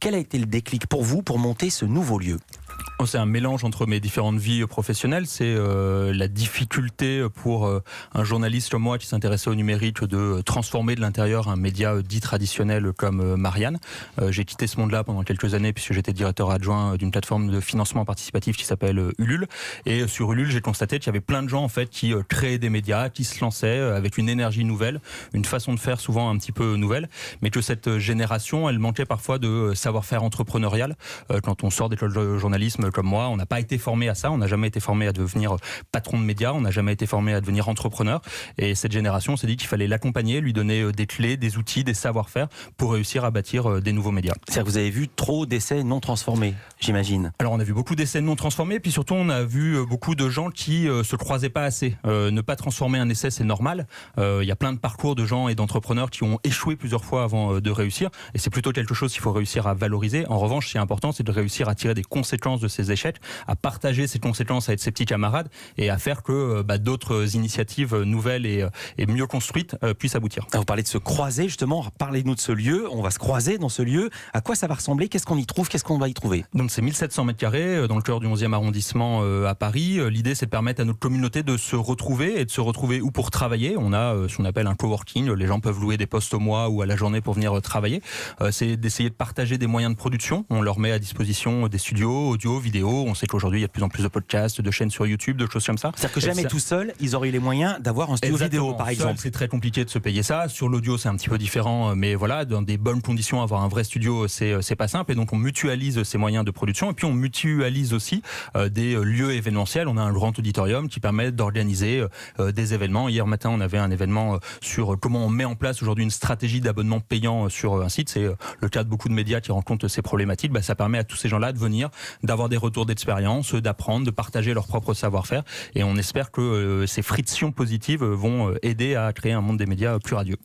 Quel a été le déclic pour vous pour monter ce nouveau lieu ? C'est un mélange entre mes différentes vies professionnelles. C'est la difficulté pour un journaliste comme moi qui s'intéressait au numérique de transformer de l'intérieur un média dit traditionnel comme Marianne. J'ai quitté ce monde-là pendant quelques années puisque j'étais directeur adjoint d'une plateforme de financement participatif qui s'appelle Ulule. Et sur Ulule, j'ai constaté qu'il y avait plein de gens en fait qui créaient des médias, qui se lançaient avec une énergie nouvelle, une façon de faire souvent un petit peu nouvelle, mais que cette génération, elle manquait parfois de savoir-faire entrepreneurial. Quand on sort d'école de journalisme comme moi, on n'a pas été formé à ça, on n'a jamais été formé à devenir patron de médias, on n'a jamais été formé à devenir entrepreneur. Et cette génération s'est dit qu'il fallait l'accompagner, lui donner des clés, des outils, des savoir-faire pour réussir à bâtir des nouveaux médias. C'est-à-dire que vous avez vu trop d'essais non transformés, j'imagine. Alors on a vu beaucoup d'essais non transformés, puis surtout on a vu beaucoup de gens qui se croisaient pas assez. Ne pas transformer un essai, c'est normal. Il y a plein de parcours de gens et d'entrepreneurs qui ont échoué plusieurs fois avant de réussir, et c'est plutôt quelque chose qu'il faut réussir à valoriser. En revanche, ce qui est important, c'est de réussir à tirer des conséquences de ces échecs, à partager ces conséquences avec ses petits camarades et à faire que d'autres initiatives nouvelles et mieux construites puissent aboutir. Vous parlez de se croiser justement, parlez-nous de ce lieu, on va se croiser dans ce lieu. À quoi ça va ressembler ? Qu'est-ce qu'on y trouve ? Qu'est-ce qu'on va y trouver ? Donc c'est 1700 mètres carrés dans le cœur du 11e arrondissement à Paris. L'idée, c'est de permettre à notre communauté de se retrouver et de se retrouver où pour travailler. On a ce qu'on appelle un coworking, les gens peuvent louer des postes au mois ou à la journée pour venir travailler. C'est d'essayer de partager des moyens de production. On leur met à disposition des studios, audio, vidéo. On sait qu'aujourd'hui, il y a de plus en plus de podcasts, de chaînes sur YouTube, de choses comme ça. C'est-à-dire que jamais tout seul, ils auraient eu les moyens d'avoir un studio vidéo, par exemple. C'est très compliqué de se payer ça. Sur l'audio, c'est un petit peu différent, mais voilà, dans des bonnes conditions, avoir un vrai studio, c'est pas simple. Et donc, on mutualise ces moyens de production. Et puis, on mutualise aussi des lieux événementiels. On a un grand auditorium qui permet d'organiser des événements. Hier matin, on avait un événement sur comment on met en place aujourd'hui une stratégie d'abonnement payant sur un site. C'est le cas de beaucoup de médias qui rencontrent ces problématiques. Ça permet à tous ces gens-là de venir, d'avoir des retours d'expérience, d'apprendre, de partager leur propre savoir-faire. Et on espère que ces frictions positives vont aider à créer un monde des médias plus radieux.